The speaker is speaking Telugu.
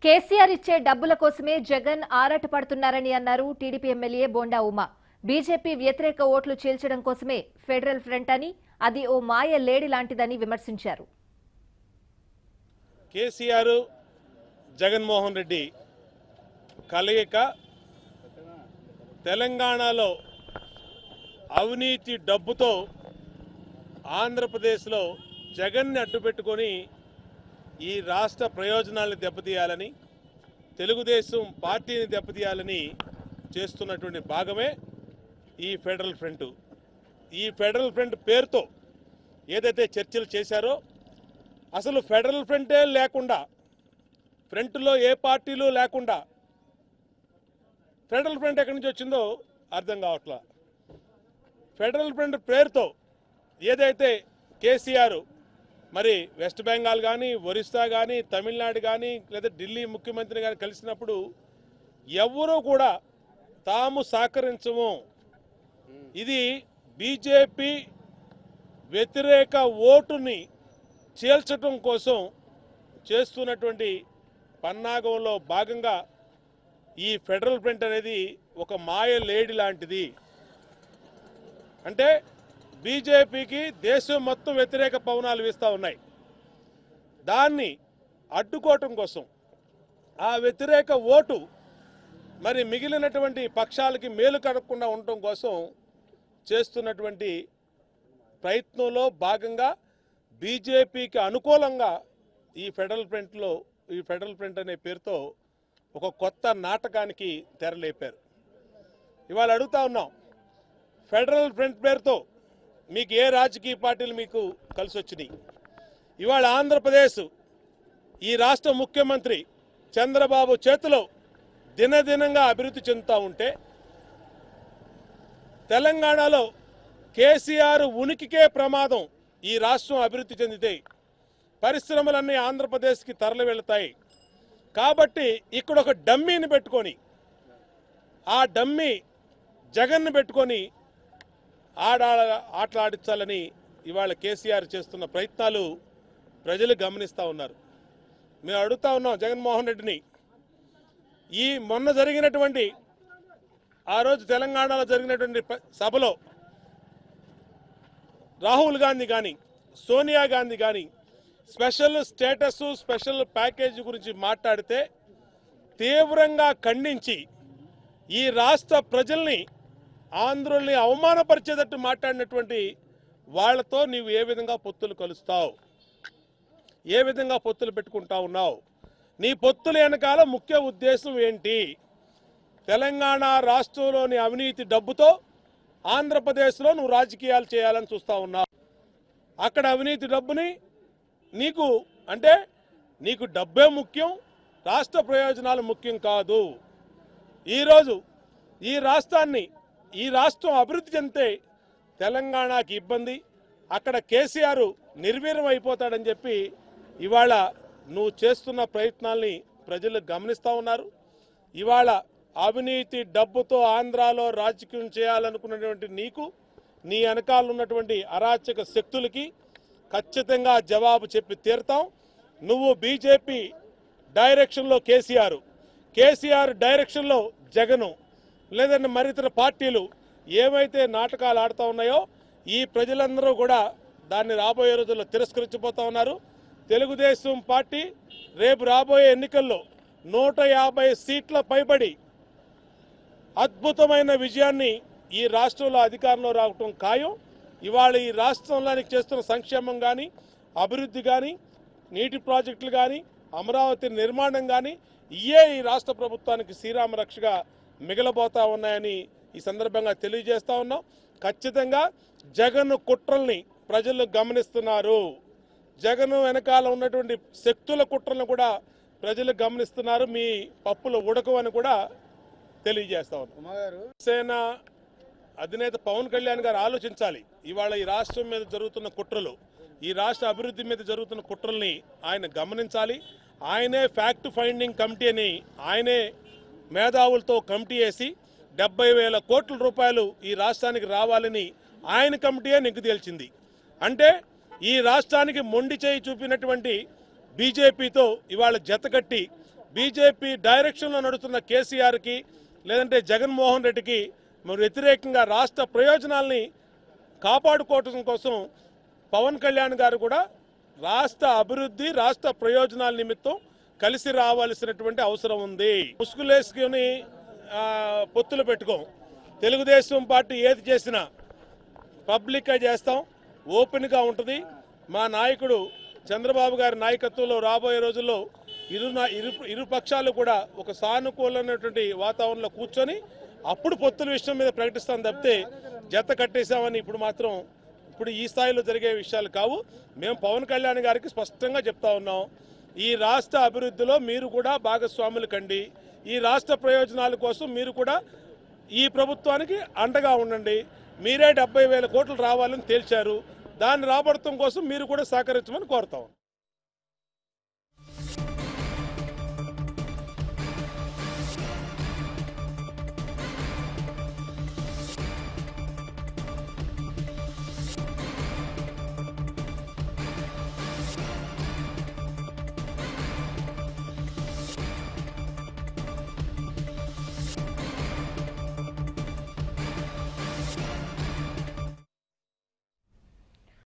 కేసీఆర్ ఇచ్చే డబ్బుల కోసమే జగన్ ఆరాటపడుతున్నారని అన్నారు TDP MLA bonda Uma. BJP వ్యతిరేక ఓట్లు చీల్చడం కోసమే ఫెడరల్ ఫ్రంట్ అని, అది ఓ మాయ లేడి లాంటిదని విమర్శించారు. కేసీఆర్ జగన్మోహన్ రెడ్డి కలయిక తెలంగాణలో అవినీతి డబ్బుతో ఆంధ్రప్రదేశ్లో జగన్ని అడ్డుపెట్టుకొని ఈ రాష్ట్ర ప్రయోజనాలను దెబ్బతీయాలని, తెలుగుదేశం పార్టీని దెబ్బతీయాలని చేస్తున్నటువంటి భాగమే ఈ ఫెడరల్ ఫ్రంట్. ఈ ఫెడరల్ ఫ్రంట్ పేరుతో ఏదైతే చర్చలు చేశారో, అసలు ఫెడరల్ ఫ్రంటే లేకుండా, ఫ్రంట్లో ఏ పార్టీలు లేకుండా ఫెడరల్ ఫ్రంట్ ఎక్కడి నుంచి వచ్చిందో అర్థం కావట్లా. ఫెడరల్ ఫ్రంట్ పేరుతో ఏదైతే కేసీఆర్ మరి వెస్ట్ బెంగాల్ కానీ, ఒరిస్సా కానీ, తమిళనాడు కానీ, లేదా ఢిల్లీ ముఖ్యమంత్రి కానీ కలిసినప్పుడు ఎవరూ కూడా తాము సహకరించము, ఇది బీజేపీ వ్యతిరేక ఓటుని చీల్చడం కోసం చేస్తున్నటువంటి పన్నాగంలో భాగంగా ఈ ఫెడరల్ ఫ్రంట్ అనేది ఒక మాయ లేడి లాంటిది. అంటే బీజేపీకి దేశం మొత్తం వ్యతిరేక పవనాలు వీస్తూ ఉన్నాయి. దాన్ని అడ్డుకోవటం కోసం, ఆ వ్యతిరేక ఓటు మరి మిగిలినటువంటి పక్షాలకి మేలు కడగకుండా ఉండటం కోసం చేస్తున్నటువంటి ప్రయత్నంలో భాగంగా బీజేపీకి అనుకూలంగా ఈ ఫెడరల్ ఫ్రంట్ అనే పేరుతో ఒక కొత్త నాటకానికి తెరలేపారు. ఇవాళ అడుగుతా ఉన్నాం, ఫెడరల్ ఫ్రంట్ పేరుతో మీకు ఏ రాజకీయ పార్టీలు మీకు కలిసి వచ్చినాయి? ఇవాళ ఆంధ్రప్రదేశ్ ఈ రాష్ట్ర ముఖ్యమంత్రి చంద్రబాబు చేతిలో దినదినంగా అభివృద్ధి చెందుతూ ఉంటే, తెలంగాణలో కేసీఆర్ ఉనికికే ప్రమాదం. ఈ రాష్ట్రం అభివృద్ధి చెందితే పరిశ్రమలన్నీ ఆంధ్రప్రదేశ్కి తరలి వెళతాయి. కాబట్టి ఇక్కడ ఒక డమ్మీని పెట్టుకొని, ఆ డమ్మీ జగన్ను పెట్టుకొని ఆటలాడించాలని ఇవాళ కేసీఆర్ చేస్తున్న ప్రయత్నాలు ప్రజలు గమనిస్తూ ఉన్నారు. మేము అడుగుతా ఉన్నాం జగన్మోహన్ రెడ్డిని, ఈ మొన్న జరిగినటువంటి ఆ రోజు తెలంగాణలో జరిగినటువంటి సభలో రాహుల్ గాంధీ కానీ, సోనియా గాంధీ కానీ స్పెషల్ స్టేటస్, స్పెషల్ ప్యాకేజీ గురించి మాట్లాడితే తీవ్రంగా ఖండించి ఈ రాష్ట్ర ప్రజల్ని, ఆంధ్రుల్ని అవమానపరిచేటట్టు మాట్లాడినటువంటి వాళ్లతో నీవు ఏ విధంగా పొత్తులు కలుస్తావు, ఏ విధంగా పొత్తులు పెట్టుకుంటా ఉన్నావు? నీ పొత్తుల వెనకాల ముఖ్య ఉద్దేశం ఏంటి? తెలంగాణ రాష్ట్రంలోని అవినీతి డబ్బుతో ఆంధ్రప్రదేశ్లో నువ్వు రాజకీయాలు చేయాలని చూస్తూ ఉన్నావు. అక్కడ అవినీతి డబ్బుని నీకు అంటే నీకు డబ్బే ముఖ్యం, రాష్ట్ర ప్రయోజనాలు ముఖ్యం కాదు. ఈరోజు ఈ రాష్ట్రం అభివృద్ధి చెందితే తెలంగాణకి ఇబ్బంది, అక్కడ కేసీఆర్ నిర్వీర్యం అయిపోతాడని చెప్పి ఇవాళ నువ్వు చేస్తున్న ప్రయత్నాల్ని ప్రజలు గమనిస్తూ ఉన్నారు. ఇవాళ అవినీతి డబ్బుతో ఆంధ్రాలో రాజకీయం చేయాలనుకున్నటువంటి నీకు, నీ వెనకాల ఉన్నటువంటి అరాచక శక్తులకి ఖచ్చితంగా జవాబు చెప్పి తీరుతాం. నువ్వు బీజేపీ డైరెక్షన్లో కేసీఆర్ డైరెక్షన్లో జగను, లేదంటే మరితర పార్టీలు ఏమైతే నాటకాలు ఆడుతూ ఉన్నాయో ఈ ప్రజలందరూ కూడా దాన్ని రాబోయే రోజుల్లో తిరస్కరించిపోతూ ఉన్నారు. తెలుగుదేశం పార్టీ రేపు రాబోయే ఎన్నికల్లో 150 సీట్ల పైబడి అద్భుతమైన విజయాన్ని ఈ రాష్ట్రంలో అధికారంలో రావటం ఖాయం. ఇవాళ ఈ రాష్ట్రంలోనికి చేస్తున్న సంక్షేమం కానీ, అభివృద్ధి కానీ, నీటి ప్రాజెక్టులు కానీ, అమరావతి నిర్మాణం కానీ ఇయే ఈ రాష్ట్ర ప్రభుత్వానికి శ్రీరామ రక్షగా మిగలబోతా ఉన్నాయని ఈ సందర్భంగా తెలియజేస్తా ఉన్నాం. ఖచ్చితంగా జగన్ కుట్రల్ని ప్రజలు గమనిస్తున్నారు. జగన్ వెనకాల ఉన్నటువంటి శక్తుల కుట్రలను కూడా ప్రజలు గమనిస్తున్నారు. మీ పప్పులు ఉడకవని కూడా తెలియజేస్తా ఉన్నాం. సేన అధినేత పవన్ కళ్యాణ్ గారు ఆలోచించాలి. ఇవాళ ఈ రాష్ట్రం మీద జరుగుతున్న కుట్రలు, ఈ రాష్ట్ర అభివృద్ధి మీద జరుగుతున్న కుట్రల్ని ఆయన గమనించాలి. ఆయనే ఫ్యాక్ట్ ఫైండింగ్ కమిటీ అని ఆయనే మేధావులతో కమిటీ వేసి 70,000 కోట్ల రూపాయలు ఈ రాష్ట్రానికి రావాలని ఆయన కమిటీయే నిగ్గు తేల్చింది. అంటే ఈ రాష్ట్రానికి మొండి చేయి చూపినటువంటి బీజేపీతో ఇవాళ జతకట్టి బీజేపీ డైరెక్షన్లో నడుస్తున్న కేసీఆర్కి లేదంటే జగన్మోహన్ రెడ్డికి మరి వ్యతిరేకంగా రాష్ట్ర ప్రయోజనాల్ని కాపాడుకోవటం కోసం పవన్ కళ్యాణ్ గారు కూడా రాష్ట్ర అభివృద్ధి రాష్ట్ర ప్రయోజనాల నిమిత్తం కలిసి రావాల్సినటువంటి అవసరం ఉంది. ముసుగులేసుకుని పొత్తులు పెట్టుకోం. తెలుగుదేశం పార్టీ ఏది చేసినా పబ్లిక్గా చేస్తాం, ఓపెన్గా ఉంటుంది. మా నాయకుడు చంద్రబాబు గారి నాయకత్వంలో రాబోయే రోజుల్లో ఇరు పక్షాలు కూడా ఒక సానుకూలమైనటువంటి వాతావరణంలో కూర్చొని అప్పుడు పొత్తుల విషయం మీద ప్రకటిస్తాం తప్పితే జత కట్టేశామని ఇప్పుడు ఈ స్థాయిలో జరిగే విషయాలు కావు. మేము పవన్ కళ్యాణ్ గారికి స్పష్టంగా చెప్తా ఉన్నాం, ఈ రాష్ట్ర అభివృద్ధిలో మీరు కూడా భాగస్వాములు కండి. ఈ రాష్ట్ర ప్రయోజనాల కోసం మీరు కూడా ఈ ప్రభుత్వానికి అండగా ఉండండి. మీరే 70,000 కోట్లు రావాలని తేల్చారు. దాన్ని రాబడటం కోసం మీరు కూడా సహకరించమని కోరుతాం.